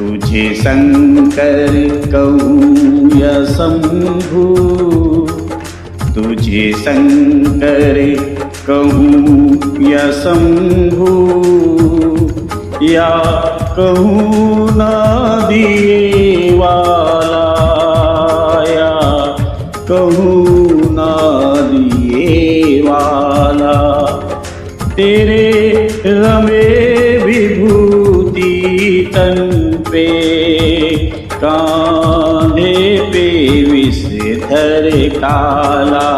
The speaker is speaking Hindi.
तुझे शंकर कहूँ या शंभु, तुझे शंकर कहूँ या शंभु, या कहूँ नादिए वाला, या कहूँ नादिए वाला। तेरे रमे विभूति तन पे, कांधे पे विषधर काला,